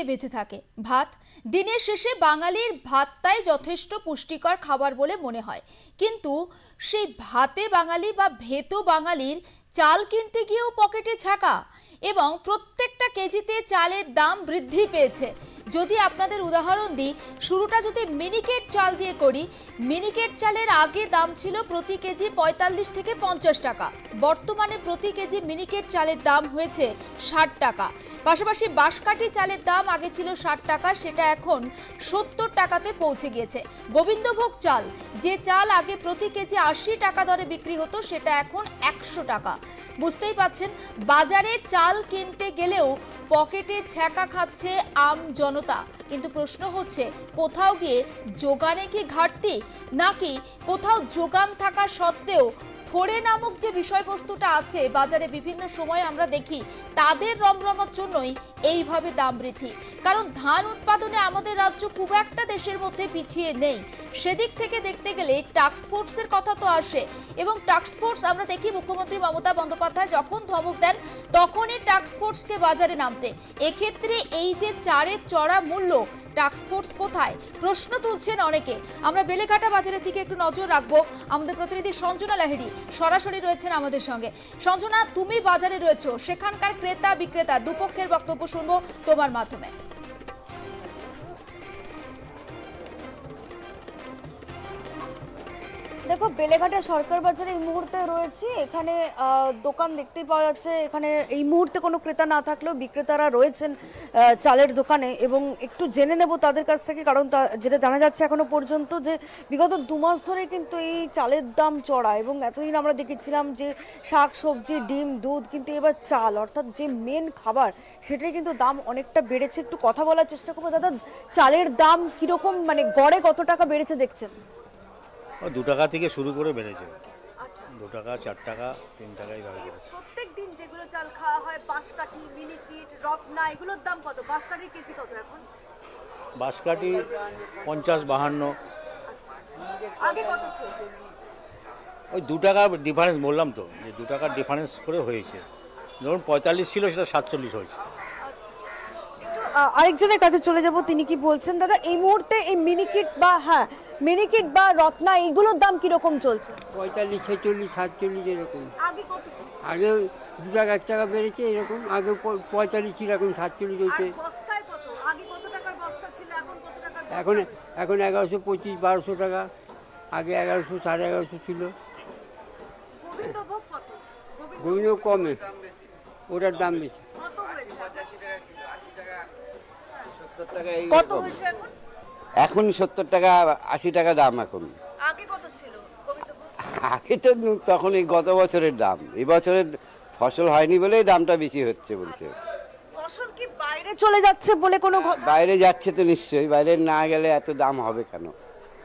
খেয়ে বেঁচে থাকে, ভাত। দিনের শেষে বাঙালির ভাতটাই যথেষ্ট পুষ্টিকর খাবার বলে মনে হয়, কিন্তু সেই ভাতে বাঙালি বা ভেতো বাঙালির চাল কিনতে গিয়েও পকেটে ছাকা এবং প্রত্যেকটা কেজিতে চালের দাম বৃদ্ধি পেয়েছে। যদি আপনাদের উদাহরণ দিই, শুরুটা যদি মিনিকেট চাল দিয়ে করি, মিনিকেট চালের আগে দাম ছিল প্রতি কেজি ৪৫ থেকে ৫০ টাকা। বর্তমানে প্রতি কেজি মিনিকেট চালের দাম হয়েছে ৬০ টাকা। পাশাপাশি বাঁশকাঠি চালের দাম আগে ছিল ৬০ টাকা, সেটা এখন ৭০ টাকাতে পৌঁছে গিয়েছে। গোবিন্দভোগ চাল, যে চাল আগে প্রতি কেজি ৮০ টাকা দরে বিক্রি হতো, সেটা এখন ১০০ টাকা। বুঝতেই পাচ্ছেন, বাজারে চাল কিনতে গেলেও পকেটে ছ্যাঁকা খাচ্ছে আম জনতা। কিন্তু প্রশ্ন হচ্ছে, কোথাও গিয়ে যোগানে কি ঘাটতি, নাকি কোথাও যোগান থাকা সত্ত্বেও ফোড়ে নামক যে বিষয়বস্তুটা আছে বাজারে বিভিন্ন সময় আমরা দেখি, তাদের রমরমার জন্যই এইভাবে দাম বৃদ্ধি। কারণ ধান উৎপাদনে আমাদের রাজ্য খুব একটা দেশের মধ্যে পিছিয়ে নেই। সেদিক থেকে দেখতে গেলে টাস্ক ফোর্সের কথা তো আসে, এবং টাস্ক ফোর্স আমরা দেখি মুখ্যমন্ত্রী মমতা বন্দ্যোপাধ্যায় যখন ধমক দেন তখনই টাস্ক ফোর্সকে বাজারে নামতে। এক্ষেত্রে এই যে চালের চড়া মূল্য, টাস্ক ফোর্স কোথায়, প্রশ্ন তুলছেন অনেকে। আমরা বেলেঘাটা বাজারের দিকে একটু নজর রাখবো। আমাদের প্রতিনিধি সঞ্জনা লাহিড়ী সরাসরি রয়েছেন আমাদের সঙ্গে। সঞ্জনা, তুমি বাজারে রয়েছো, সেখানকার ক্রেতা বিক্রেতা দুপক্ষের বক্তব্য শুনবো তোমার মাধ্যমে। দেখো, বেলেঘাটা সরকার বাজারে এই মুহূর্তে রয়েছে। এখানে দোকান দেখতেই পাওয়া যাচ্ছে। এখানে এই মুহূর্তে কোনো ক্রেতা না থাকলেও বিক্রেতারা রয়েছেন চালের দোকানে, এবং একটু জেনে নেব তাদের কাছ থেকে। কারণ যেটা জানা যাচ্ছে এখনো পর্যন্ত, যে বিগত ২ মাস ধরে কিন্তু এই চালের দাম চড়া, এবং এতদিন আমরা দেখেছিলাম যে শাক সবজি ডিম দুধ, কিন্তু এবার চাল অর্থাৎ যে মেন খাবার, সেটাই কিন্তু দাম অনেকটা বেড়েছে। একটু কথা বলার চেষ্টা করবো। দাদা, চালের দাম কিরকম, মানে গড়ে কত টাকা বেড়েছে দেখছেন? ২ টাকা থেকে শুরু করে বেড়েছে। ২ টাকা, ৪ টাকা, ৩ টাকা এইভাবে বেড়েছে। প্রত্যেক দিন যেগুলো চাল খাওয়া হয়, বাঁশকাঠি, মিনিকিট, রত্না, এগুলোর দাম কত? বাঁশকাঠির কেজি কত এখন? বাঁশকাঠি ৫০-৫২। আগে কত ছিল? ওই ২ টাকা ডিফারেন্স বললাম তো, যে ২ টাকার ডিফারেন্স করে হয়েছে। ধরুন ৪৫ ছিল, সেটা ৪৭ হয়েছে। আরেকজনের কাছে চলে যাব, তিনি কি বলছেন। দাদা, এই মুহূর্তে এই মিনিকিট বা মিনিকিট বা রত্না, এগুলোর দাম কিরকম চলছে? ৪৫, ৪৬, ৪৭ এরকম। আগে কত ছিল? আগে ২ টাকা ১ টাকা বেড়েছে এরকম। আগে ৪৫ ছিল, এখন ৪৭ হয়েছে। বস্তায় কত? আগে কত টাকার বস্তা ছিল, এখন কত টাকার বস্তা? এখন ১১২৫, ১২০০ টাকা। আগে ১১০০, ১১৫০ ছিল। গোবিন্দভোগ কত? গোবিন্দভোগ কমে, ওটার দাম বেশি। কত হয়েছে? ৭০ টাকা। কত হয়েছে এখন? এখন ৭০ টাকা, ৮০ টাকা দাম এখন। আগে কত ছিল গোবিন্দভোগ? আগে তো তখন এই গত বছরের দাম, এই বছরের ফসল হয়নি বলেই দামটা বেশি হচ্ছে বলছে। ফসল কি বাইরে চলে যাচ্ছে বলে কোনো? বাইরে যাচ্ছে তো নিশ্চয়ই, বাইরে না গেলে এত দাম হবে কেন?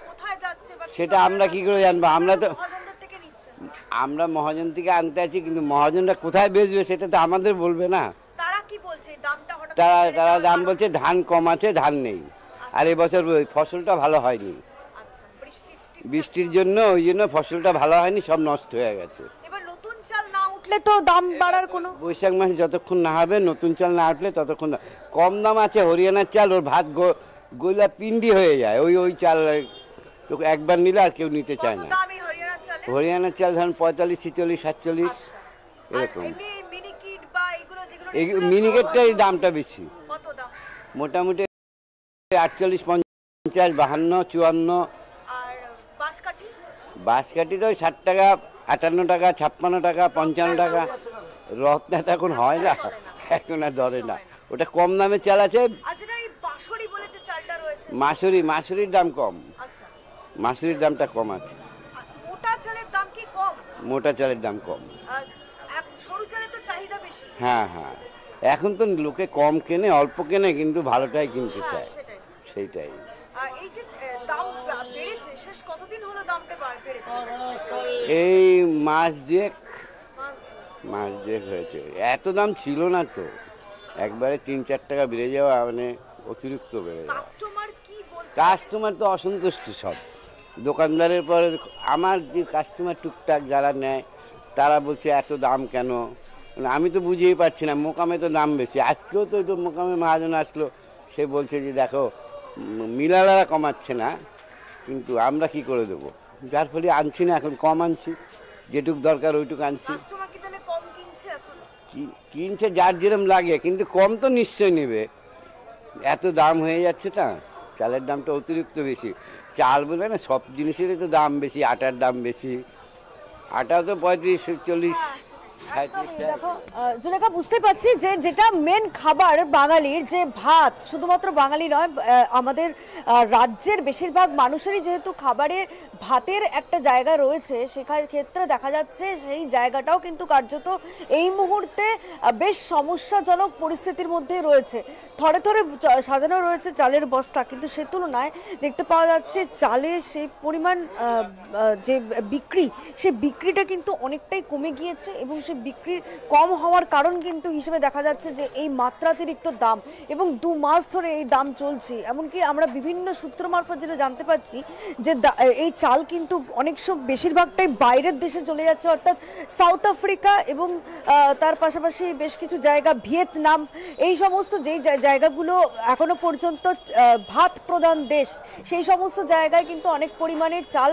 কোথায় যাচ্ছে সেটা আমরা কি করে জানবো? আমরা তো মহাজনদের থেকে নিচ্ছে। আমরা মহাজন থেকে আনতে আছি, কিন্তু মহাজনরা কোথায় বেচবে সেটা তো আমাদের বলবে না। তারা কি বলছে দামটা হঠাৎ? তারা দাম বলছে ধান কম আছে, ধান নেই। আর এবছর ফসলটা ভালো হয়নি, বৃষ্টির জন্য, ওই জন্য ফসলটা ভালো হয়নি, সব নষ্ট হয়ে গেছে। এবার নতুন চাল না উঠলে তো দাম বাড়ার কোনো? বৈশাখ মাসে যতক্ষণ না হবে, নতুন চাল না উঠলে ততক্ষণ কম দাম আছে। হরিয়ানার চাল, ওর ভাত গোলা পিন্ডি হয়ে যায়। ওই চাল তো একবার নিলে আর কেউ নিতে চায় না। হরিয়ানার চাল ধরেন ৪৫, ৪৬, ৪৭ এরকম। এই মিনিকেটটাই দামটা বেশি, মোটামুটি ৪৮, ৫০, ৫২, ৫৪। বাঁশকাঠি তো ৬০ টাকা, ৫৮ টাকা, ৫৬ টাকা, ৫৫ টাকা। রত্না তো এখন হয় না, এখন আর ধরে না। ওটা কম দামে চাল আছে। মাসুরির দাম কম, মাসুরির দামটা কম আছে। মোটা চালের দাম কম। হ্যাঁ, এখন তো লোকে কম কেনে, অল্প কেনে, কিন্তু ভালোটাই কিনতে চায়, সেইটাই। এই মাস দুয়েক হয়েছে। এত দাম ছিল না তো, একবারে ৩-৪ টাকা বেড়ে যাওয়া মানে অতিরিক্ত বেড়ে যাওয়া। কাস্টমার তো অসন্তুষ্ট সব। দোকানদারের পরে আমার যে কাস্টমার টুকটাক যারা নেয়, তারা বলছে এত দাম কেন। আমি তো বুঝেই পারছি না, মোকামে তো দাম বেশি। আজকেও তো মোকামে মহাজন আসলো, সে বলছে যে দেখো মিলালারা কমাচ্ছে না, কিন্তু আমরা কি করে দেবো, যার ফলে আনছি না, এখন কম আনছি, যেটুক দরকার ওইটুকু আনছি। কিনছে যার যেরম লাগে, কিন্তু কম তো নিশ্চয়ই নেবে, এত দাম হয়ে যাচ্ছে। তা চালের দামটা অতিরিক্ত বেশি, চাল বলে না সব জিনিসেরই তো দাম বেশি, আটার দাম বেশি, আটা তো 35-40 দেখো জুলেখা, বুঝতে পারছি যে যেটা মেন খাবার বাঙালির, যে ভাত, শুধুমাত্র বাঙালি নয়, আমাদের রাজ্যের বেশিরভাগ মানুষেরই যেহেতু খাবারের ভাতের একটা জায়গা রয়েছে, সেখানে ক্ষেত্রে দেখা যাচ্ছে সেই জায়গাটাও কিন্তু কার্যত এই মুহূর্তে বেশ সমস্যাজনক পরিস্থিতির মধ্যে রয়েছে। থরে থরে সাজানো রয়েছে চালের বস্তা, কিন্তু সে তুলনায় দেখতে পাওয়া যাচ্ছে চালের সেই পরিমাণ যে বিক্রি, সেই বিক্রিটা কিন্তু অনেকটাই কমে গিয়েছে, এবং সেই বিক্রি কম হওয়ার কারণ কিন্তু হিসেবে দেখা যাচ্ছে যে এই মাত্রাতিরিক্ত দাম, এবং 2 মাস ধরে এই দাম চলছে। এমনকি আমরা বিভিন্ন সূত্র মারফত যেটা জানতে পারছি যে এই চাল কিন্তু অনেক বেশিরভাগটাই বাইরের দেশে চলে যাচ্ছে, অর্থাৎ সাউথ আফ্রিকা এবং তার পাশাপাশি বেশ কিছু জায়গা, ভিয়েতনাম, এই সমস্ত যেই জায়গাগুলো এখনো পর্যন্ত ভাত প্রধান দেশ, সেই সমস্ত জায়গায় কিন্তু অনেক পরিমাণে চাল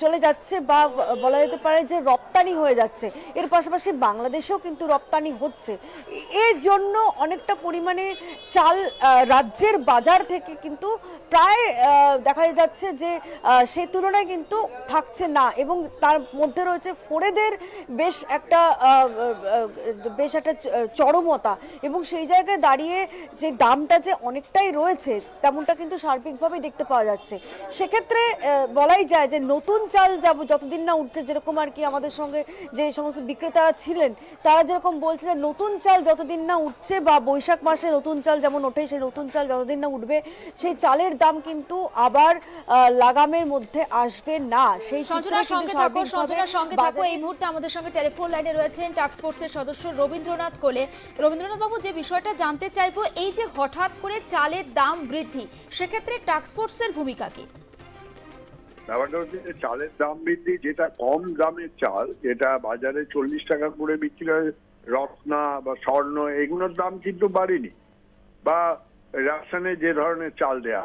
চলে যাচ্ছে, বা বলা যেতে পারে যে রপ্তানি হয়ে যাচ্ছে। এর পাশাপাশি বাংলাদেশেও কিন্তু রপ্তানি হচ্ছে। এর জন্য অনেকটা পরিমাণে চাল রাজ্যের বাজার থেকে কিন্তু প্রায় দেখা যাচ্ছে যে সেই তুলনায় কিন্তু থাকছে না, এবং তার মধ্যে রয়েছে ফোড়েদের বেশ একটা চরমতা, এবং সেই জায়গায় দাঁড়িয়ে যে দামটা যে অনেকটাই রয়েছে তেমনটা কিন্তু সার্বিকভাবে দেখতে পাওয়া যাচ্ছে। সেক্ষেত্রে বলাই যায় যে নতুন চাল যতদিন না উঠছে, যেরকম আর কি আমাদের সঙ্গে যে সমস্ত বিক্রেতারা ছিলেন তারা যেরকম বলছে যে নতুন চাল যতদিন না উঠছে, বা বৈশাখ মাসে নতুন চাল যেমন ওঠে, সেই নতুন চাল যতদিন না উঠবে সেই চালের দাম কিন্তু আবার লাগামের মধ্যে আসবে না। সেই সঞ্জনার সঙ্গে থাকো। এই মুহূর্তে আমাদের সঙ্গে টেলিফোন লাইনে রয়েছেন টাস্ক ফোর্সের সদস্য রবীন্দ্রনাথ কোলে। রবীন্দ্রনাথ বাবু, যে বিষয়টা জানতে চাইবো, এই যে হঠাৎ করে চালের দাম বৃদ্ধি, সেক্ষেত্রে টাস্ক ফোর্সের ভূমিকা কি? ব্যাপারটা হচ্ছে যে চালের দাম বৃদ্ধি, যেটা কম দামের চাল, যেটা বাজারে 40 টাকা করে বিক্রি হয়, রত্না বা স্বর্ণ, এগুলোর দাম কিন্তু বাড়েনি, বা রেশনে যে ধরনের চাল দেয়া,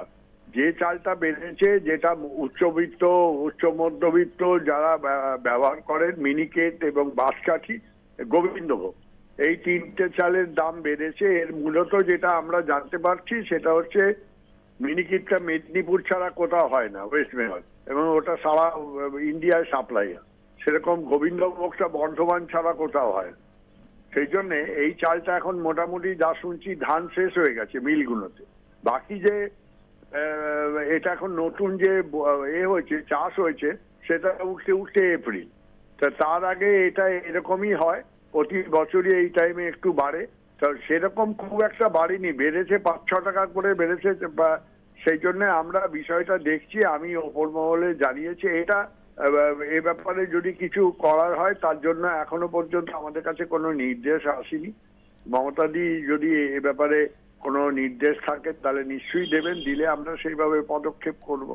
যে চালটা বেড়েছে, যেটা উচ্চবিত্ত, উচ্চ মধ্যবিত্ত যারা ব্যবহার করেন, মিনিকেট এবং বাঁশকাঠি, গোবিন্দভোগ, এই 3টে চালের দাম বেড়েছে। এর মূলত যেটা আমরা জানতে পারছি সেটা হচ্ছে মিনিকেটটা মেদিনীপুর ছাড়া কোথাও হয় না, ওয়েস্ট বেঙ্গল, এবং ওটা সারা ইন্ডিয়ায় সাপ্লাই হয়। সেরকম গোবিন্দভোগটা বর্ধমান ছাড়া কোথাও হয় না। সেই জন্যে এই চালটা এখন মোটামুটি যা শুনছি ধান শেষ হয়ে গেছে মিলগুলোতে। বাকি যে এটা এখন নতুন যে হয়েছে, চাষ হয়েছে, সেটা উঠতে এপ্রিল। তার আগে এটা এরকমই হয়, প্রতি বছরই এই টাইমে একটু বাড়ে। তো সেরকম খুব একটা বাড়েনি, বেড়েছে 5-6 টাকা করে বেড়েছে। সেই জন্য আমরা বিষয়টা দেখছি, আমি ওপর মহলে জানিয়েছি। এটা এ ব্যাপারে যদি কিছু করার হয়, তার জন্য এখনো পর্যন্ত আমাদের কাছে কোনো নির্দেশ আসেনি। মমতাদি যদি এ ব্যাপারে কোনো নির্দেশ থাকে তাহলে নিশ্চয়ই দেবেন, দিলে আমরা সেইভাবে পদক্ষেপ করব।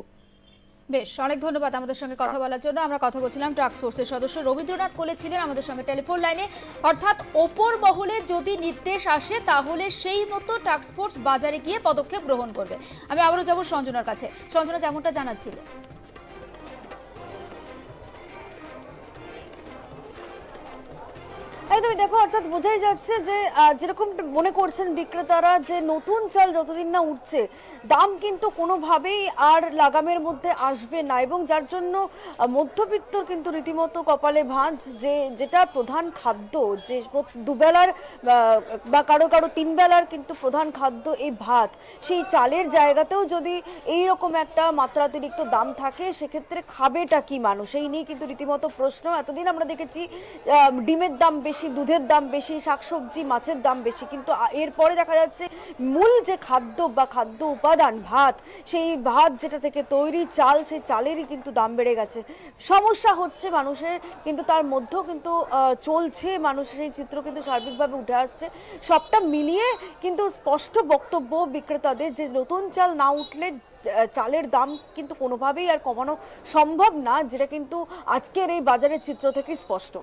বেশ, অনেক ধন্যবাদ আমাদের সঙ্গে কথা বলার জন্য। আমরা কথা বলছিলাম টাস্ক ফোর্সের সদস্য রবীন্দ্রনাথ কোলে ছিলেন আমাদের সঙ্গে টেলিফোন লাইনে। অর্থাৎ ওপর মহলে যদি নির্দেশ আসে, তাহলে সেই মতো টাস্ক ফোর্স বাজারে গিয়ে পদক্ষেপ গ্রহণ করবে। আমি আবারও যাব সঞ্জনার কাছে। সঞ্জনা, যেমনটা জানাচ্ছিল, তুমি দেখো, অর্থাৎ বোঝাই যাচ্ছে যে যেরকম মনে করছেন বিক্রেতারা যে নতুন চাল যতদিন না উঠছে দাম কিন্তু কোনোভাবেই আর লাগামের মধ্যে আসবে না, এবং যার জন্য মধ্যবিত্তর কিন্তু রীতিমতো কপালে ভাঁজ। যেটা প্রধান খাদ্য, যে দুবেলার বা কারো 3 বেলার কিন্তু প্রধান খাদ্য এই ভাত, সেই চালের জায়গাতেও যদি এই রকম একটা মাত্রাতিরিক্ত দাম থাকে, সেক্ষেত্রে খাবেটা কি মানুষ? এই নিয়ে কিন্তু রীতিমতো প্রশ্ন। এতদিন আমরা দেখেছি ডিমের দাম বেশি, দুধের দাম বেশি, শাকসবজি মাছের দাম বেশি, কিন্তু এরপরে দেখা যাচ্ছে মূল যে খাদ্য বা খাদ্য উপাদান ভাত, সেই ভাত যেটা থেকে তৈরি চাল, সেই চালেরই কিন্তু দাম বেড়ে গেছে। সমস্যা হচ্ছে মানুষের, কিন্তু তার মধ্যেও কিন্তু চলছে, মানুষের এই চিত্র কিন্তু সার্বিকভাবে উঠে আসছে। সবটা মিলিয়ে কিন্তু স্পষ্ট বক্তব্য বিক্রেতাদের যে নতুন চাল না উঠলে চালের দাম কিন্তু কোনোভাবেই আর কমানো সম্ভব না, যেটা কিন্তু আজকের এই বাজারের চিত্র থেকে স্পষ্ট।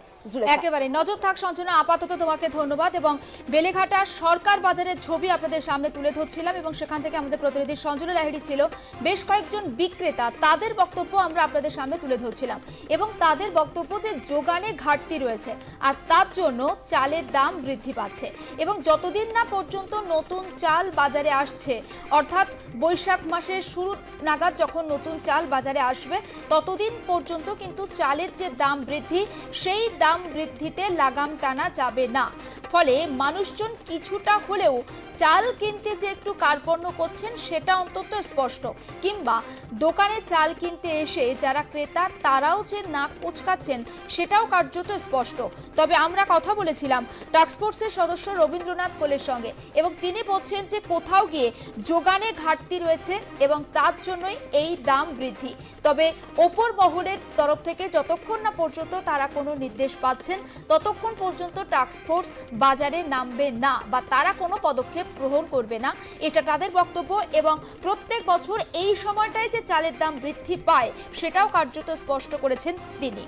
একেবারে নজর থাক সঞ্জনা, আপাতত তোমাকে ধন্যবাদ। এবং বেলেঘাটার সরকার বাজারের ছবি আপনাদের সামনে তুলে ধরছিলাম এবং সেখান থেকে আমাদের প্রতিনিধি সঞ্জনা লাহিড়ী ছিল। বেশ কয়েকজন বিক্রেতা, তাদের বক্তব্য আমরা আপনাদের সামনে তুলে ধরছিলাম এবং তাদের বক্তব্য যে যোগানে ঘাটতি রয়েছে আর তার জন্য চালের দাম বৃদ্ধি পাচ্ছে এবং যতদিন না পর্যন্ত নতুন চাল বাজারে আসছে, অর্থাৎ বৈশাখ মাসের শুরু নাগাদ যখন নতুন চাল বাজারে আসবে ততদিন পর্যন্ত কিন্তু চালের যে দাম বৃদ্ধি, সেই দাম বৃদ্ধিতে লাগাম টানা যাবে না। ফলে মানুষজন কিছুটা হলেও চাল কিনতে যে একটু কার্পণ্য করছেন সেটা অন্তত স্পষ্ট, কিংবা দোকানে চাল কিনতে এসে যারা ক্রেতা তারাও যে নাক কুচকাচ্ছেন সেটাও কার্যত স্পষ্ট। তবে আমরা কথা বলেছিলাম টাস্কফোর্সের সদস্য রবীন্দ্রনাথ কোলের সঙ্গে এবং তিনি বলছেন যে কোথাও গিয়ে যোগানে ঘাটতি রয়েছে এবং তার জন্যই এই দাম বৃদ্ধি। তবে ওপর মহলের তরফ থেকে যতক্ষণ না পর্যন্ত তারা কোনো নির্দেশ পাচ্ছেন ততক্ষণ পর্যন্ত টাস্কফোর্স বাজারে নামবে না বা তারা কোনো পদক্ষেপ গ্রহণ করবে না, এটা তাদের বক্তব্য। এবং প্রত্যেক বছর এই সময়টায় যে চালের দাম বৃদ্ধি পায় সেটাও কার্যত স্পষ্ট করেছেন তিনি।